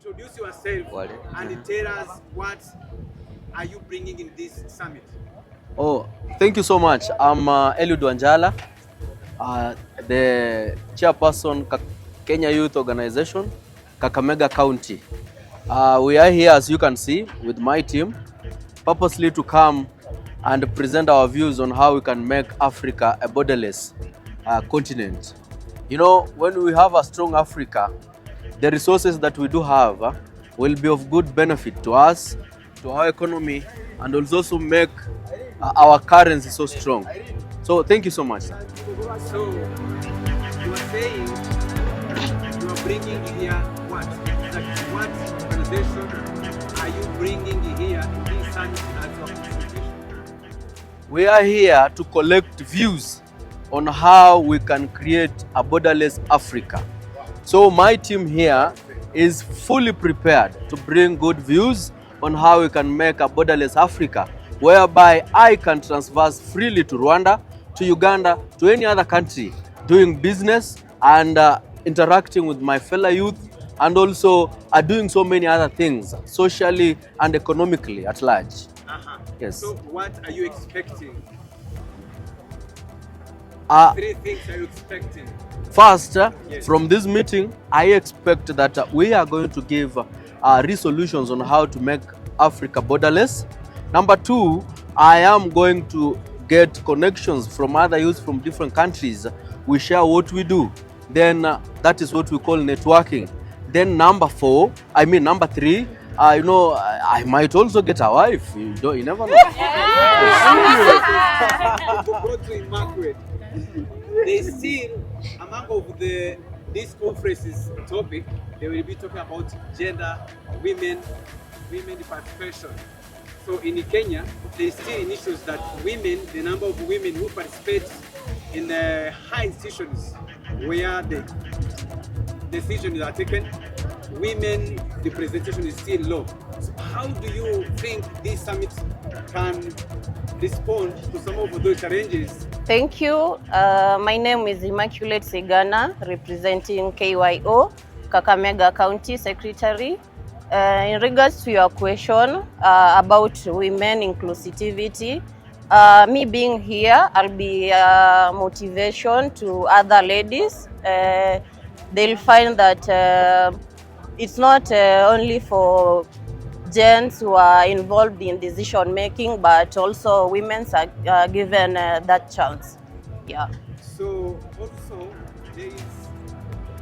introduce yourself and tell us what are you bringing in this summit. Oh, thank you so much. I'm Eliud Wanjala, the chairperson Kenya Youth Organization, Kakamega County. We are here, as you can see, with my team, purposely to come and present our views on how we can make Africa a borderless continent. You know, when we have a strong Africa, the resources that we do have will be of good benefit to us, to our economy, and will also make our currency so strong. So thank you so much. So you are saying you are bringing here what? Like what organization are you bringing here in this summit as your presentation? We are here to collect views on how we can create a borderless Africa. So my team here is fully prepared to bring good views on how we can make a borderless Africa, whereby I can transverse freely to Rwanda, to Uganda, to any other country, doing business and interacting with my fellow youth, and also doing so many other things, socially and economically at large. Yes. So what are you expecting? 3 things are you expecting? First, from this meeting, I expect that we are going to give resolutions on how to make Africa borderless. Number 2, I am going to get connections from other youths from different countries. We share what we do. Then that is what we call networking. Then number 3, you know, I might also get a wife. You never know. They still, among of this conference's topic, they will be talking about gender, women participation. So in Kenya, there is still issues that women, the number of women who participate in the high institutions where the decisions are taken, women representation is still low. So how do you think this summit can respond to some of those challenges? Thank you. My name is Immaculate Segana, representing KYO, Kakamega County Secretary. In regards to your question about women inclusivity, me being here, I'll be motivation to other ladies. They'll find that it's not only for gents who are involved in decision making, but also women are given that chance. Yeah. So also there is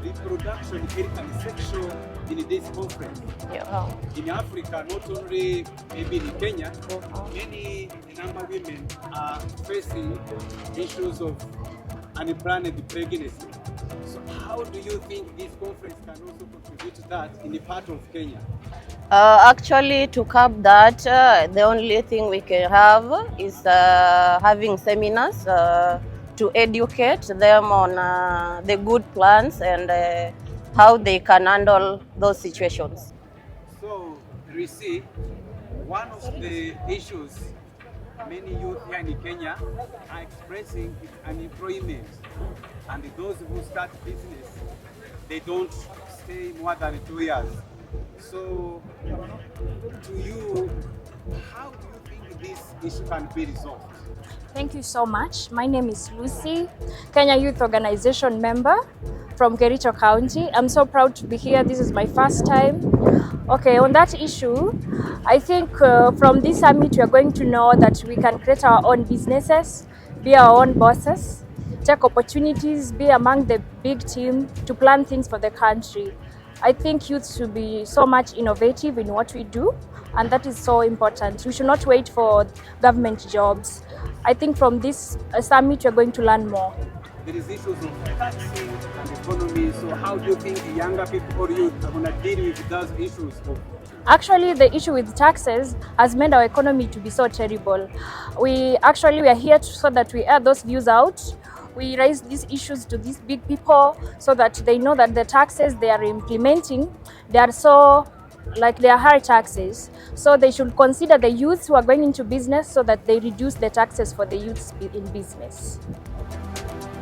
reproduction, health and sexual in this conference. Yeah. In Africa, not only maybe in Kenya, many number of women are facing issues of unplanned pregnancy. So how do you think this conference can also contribute to that in the part of Kenya? Actually, to curb that, the only thing we can have is having seminars to educate them on the good plans and how they can handle those situations. So, we see one of the issues many youth here in Kenya are expressing is unemployment. And those who start business, they don't stay more than 2 years. So, to you, how do you think this issue can be resolved? Thank you so much. My name is Lucy, Kenya Youth Organization member from Kericho County. I'm so proud to be here. This is my first time. Okay, on that issue, I think from this summit we are going to know that we can create our own businesses, be our own bosses, take opportunities, be among the big team to plan things for the country. I think youth should be so much innovative in what we do, and that is so important. We should not wait for government jobs. I think from this summit, we're going to learn more. There is issues of taxing and economy, so how do you think the younger people or youth are going to deal with those issues? Actually, the issue with taxes has made our economy to be so terrible. We are here so that we air those views out. We raise these issues to these big people so that they know that the taxes they are implementing, they are high taxes. So they should consider the youths who are going into business so that they reduce the taxes for the youths in business.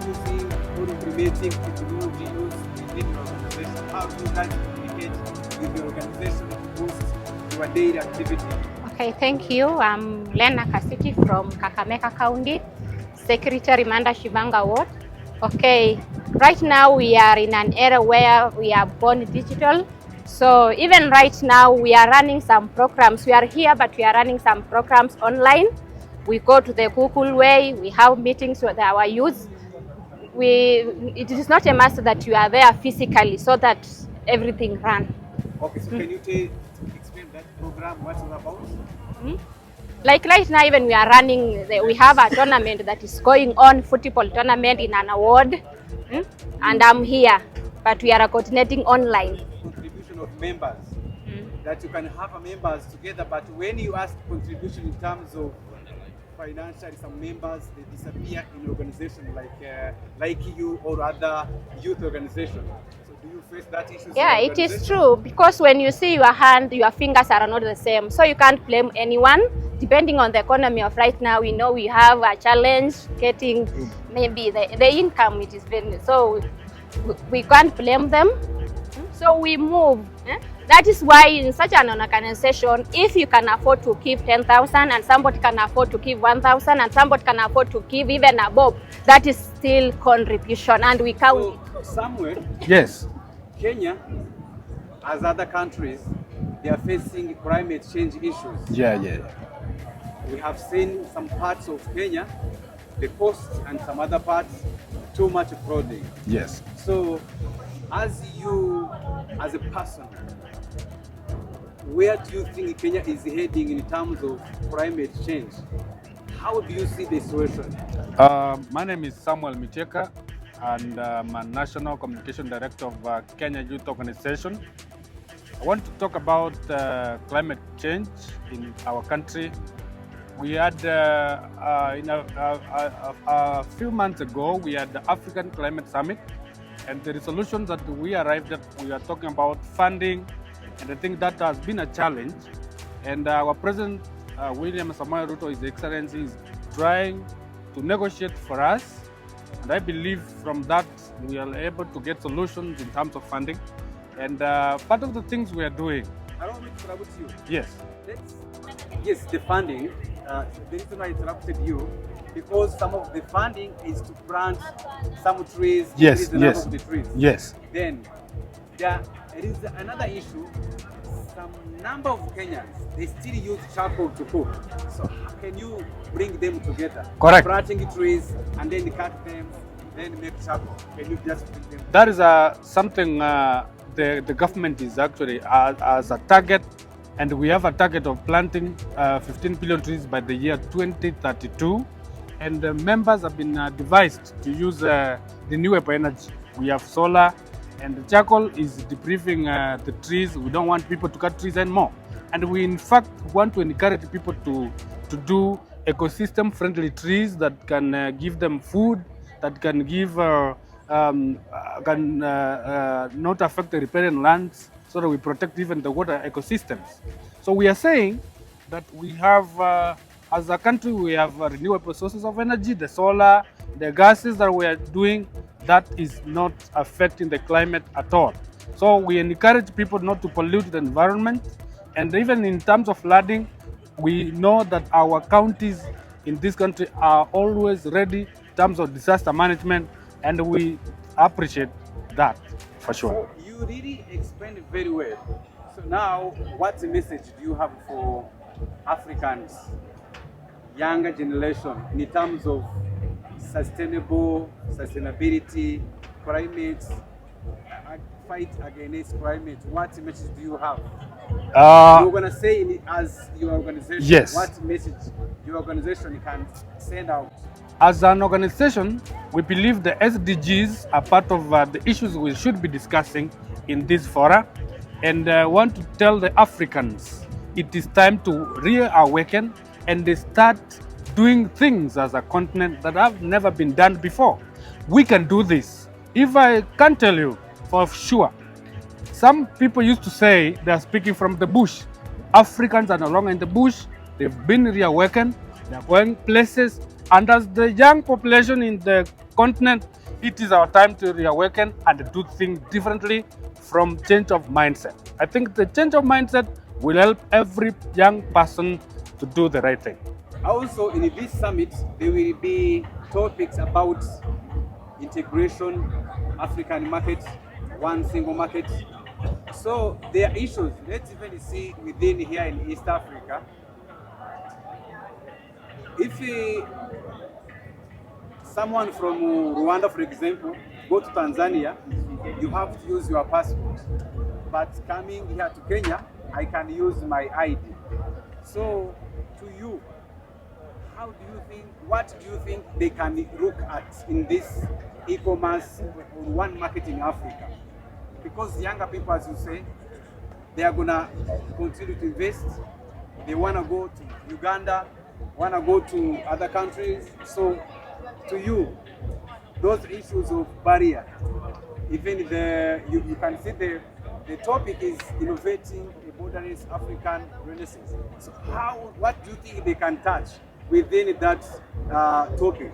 Using or implementing technology use in your organization, how do you guys communicate with your organization to boost your daily activity? Okay, thank you. I'm Lena Kasiki from Kakamega County, Secretary Manda Shibanga Ward. Okay, right now we are in an era where we are born digital. So even right now we are running some programs. We are here, but we are running some programs online. We go to the Google way, we have meetings with our youth. It is not a must that you are there physically so that everything runs. Okay, so can you explain that program, what it's about? Like right now, even we are running, we have a tournament that is going on, football tournament in an award, and I'm here, but we are coordinating online. Contribution of members, that you can have members together, but when you ask contribution in terms of financially, some members, they disappear in organization like you or other youth organization. So do you face that issue? Yeah, it is true, because when you see your hand, your fingers are not the same. So you can't blame anyone. Depending on the economy of right now, we know we have a challenge getting maybe the income, which is very, so we can't blame them. So we move. That is why in such an organization, if you can afford to give 10,000 and somebody can afford to give 1,000 and somebody can afford to give even above, that is still contribution, and we count it. Samuel, Yes. Kenya, as other countries, they are facing climate change issues. Yeah. We have seen some parts of Kenya, the coast, and some other parts, too much flooding. Yes. So, as you, as a person, where do you think Kenya is heading in terms of climate change? How do you see the situation? My name is Samuel Micheka, and I'm a National Communication Director of Kenya Youth Organization. I want to talk about climate change in our country. We had, a few months ago, we had the African Climate Summit, and the resolutions that we arrived at, we are talking about funding, and I think that has been a challenge. And our President, William Samoei Ruto, His Excellency, is trying to negotiate for us. And I believe from that, we are able to get solutions in terms of funding. And part of the things we are doing. Allow me to interrupt you. Yes. Yes, the funding. The reason I interrupted you, because some of the funding is to plant some trees, increase the number of the trees. Yes. Then there is another issue. Some number of Kenyans, they still use charcoal to cook. So how can you bring them together? Correct. Planting trees and then cut them, then make charcoal. Can you just bring them? That is something the government is actually as a target, and we have a target of planting 15 billion trees by the year 2032. And the members have been devised to use renewable energy. We have solar, and the charcoal is debriefing the trees. We don't want people to cut trees anymore. And we in fact want to encourage people to do ecosystem-friendly trees that can give them food, that can give not affect the riparian lands, so that we protect even the water ecosystems. So we are saying that we have, as a country, we have renewable sources of energy, the solar, the gases that we are doing, that is not affecting the climate at all. So we encourage people not to pollute the environment. And even in terms of flooding, we know that our counties in this country are always ready in terms of disaster management, and we appreciate that for sure. So you really explained it very well. So now, what message do you have for Africans, younger generation, in terms of sustainability, climate, fight against climate? What message do you have? You're going to say as your organization, yes. What message your organization can send out? As an organization, we believe the SDGs are part of the issues we should be discussing in this fora, and want to tell the Africans it is time to reawaken and they start doing things as a continent that have never been done before. We can do this. If I can tell you for sure, some people used to say they are speaking from the bush. Africans are no longer in the bush. They've been reawakened. They are going places. And as the young population in the continent, it is our time to reawaken and do things differently from change of mindset. I think the change of mindset will help every young person to do the right thing. Also, in this summit, there will be topics about integration, African market, one single market. So there are issues. Let's even see within here in East Africa. If someone from Rwanda, for example, go to Tanzania, you have to use your passport. But coming here to Kenya, I can use my ID. So to you, what do you think they can look at in this e-commerce or one market in Africa? Because younger people, as you say, they are gonna continue to invest. They wanna go to Uganda, wanna go to other countries. So to you, those issues of barrier, even you can see the topic is innovating a borderless African Renaissance. So what do you think they can touch within that topic?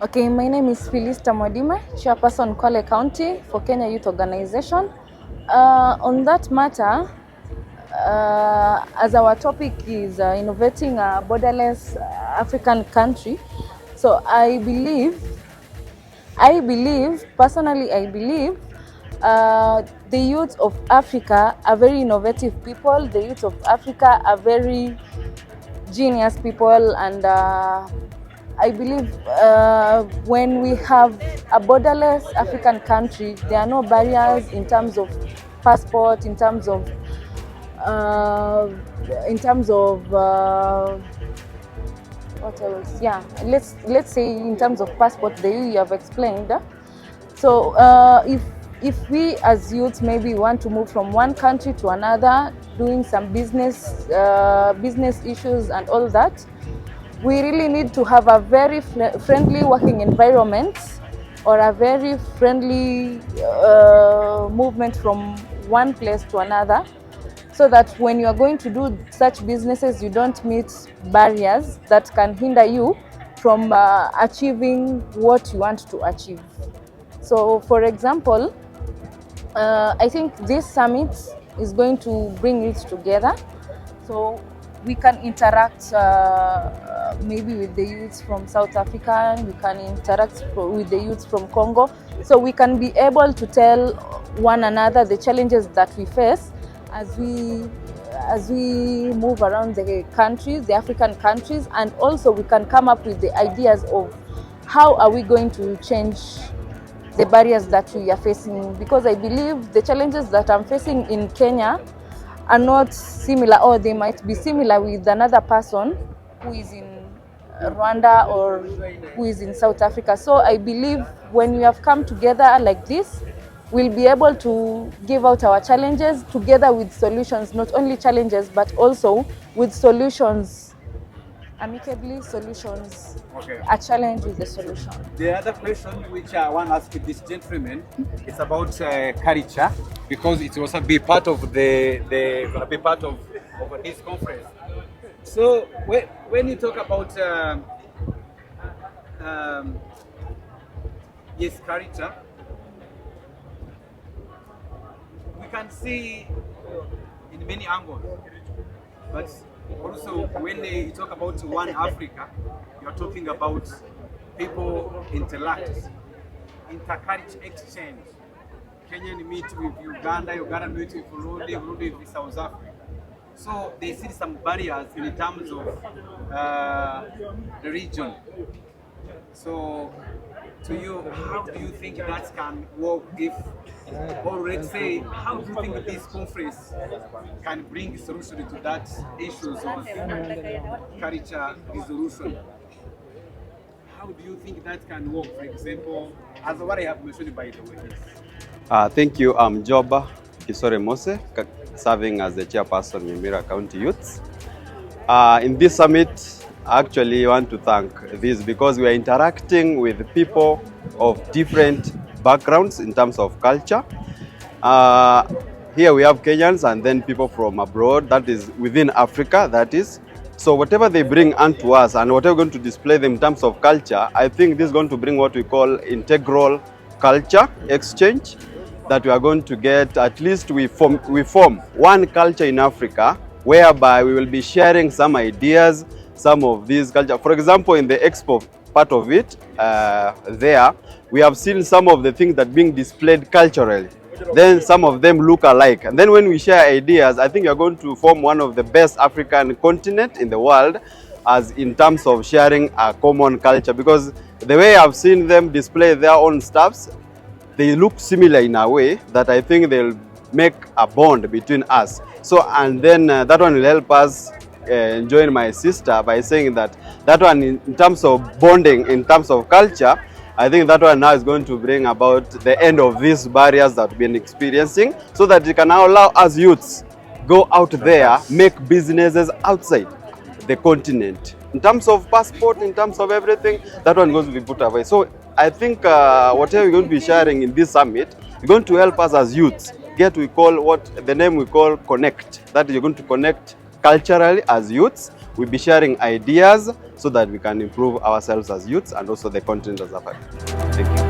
Okay, my name is Philista Mwadime, Chairperson Kwale County for Kenya Youth Organization. On that matter, as our topic is innovating a borderless African country, so I believe, personally I believe, the youth of Africa are very innovative people. The youth of Africa are very genius people, and I believe when we have a borderless African country, there are no barriers in terms of passport, in terms of what else? Yeah, let's say in terms of passport, the you have explained. So if we as youth maybe want to move from one country to another, doing some business issues and all that, we really need to have a very friendly working environment, or a very friendly movement from one place to another, so that when you are going to do such businesses, you don't meet barriers that can hinder you from achieving what you want to achieve. So, for example, I think this summit is going to bring it together. So we can interact maybe with the youths from South Africa, we can interact with the youths from Congo, so we can be able to tell one another the challenges that we face as we move around the countries, the African countries, and also we can come up with the ideas of how are we going to change the barriers that we are facing, because I believe the challenges that I'm facing in Kenya are not similar, or they might be similar with another person who is in Rwanda or who is in South Africa. So I believe when we have come together like this, we'll be able to give out our challenges together with solutions, not only challenges, but also with solutions, amicably solutions, Okay. a challenge with the solution. The other question which I want to ask this gentleman is about culture, because it will also be part of gonna be part of this conference. So when you talk about yes, culture, we can see in many angles, but also when you talk about one Africa, you're talking about people interact, intercultural exchange. Kenyan meet with Uganda, Uganda meet with Burundi, Burundi with South Africa. So they see some barriers in terms of the region. So to you, how do you think that can work if, or let's say, how do you think this conference can bring solution to that issues of culture resolution? How do you think that can work, for example, as what I have mentioned by the way? Thank you. I'm Joba Kisore Mose, serving as the chairperson in Mira County Youth. In this summit, I actually want to thank this because we are interacting with people of different backgrounds in terms of culture. Here we have Kenyans and then people from abroad, that is within Africa, that is. So whatever they bring unto us and whatever we're going to display them in terms of culture, I think this is going to bring what we call integral culture exchange. that we are going to get, at least we form one culture in Africa, whereby we will be sharing some ideas, some of these culture. For example, in the expo part of it, there, we have seen some of the things that are being displayed culturally. Then some of them look alike. And then when we share ideas, I think we are going to form one of the best African continent in the world, as in terms of sharing a common culture. Because the way I've seen them display their own stuffs, they look similar in a way that I think they'll make a bond between us. So, and then that one will help us join my sister by saying that that one in terms of bonding, in terms of culture, I think that one now is going to bring about the end of these barriers that we've been experiencing, so that it can now allow us youths go out there, make businesses outside the continent. In terms of passport, in terms of everything, that one is going to be put away. So I think whatever we're going to be sharing in this summit is going to help us as youths get what the name we call connect. That is, you're going to connect culturally as youths. We'll be sharing ideas so that we can improve ourselves as youths and also the continent as a whole. Thank you.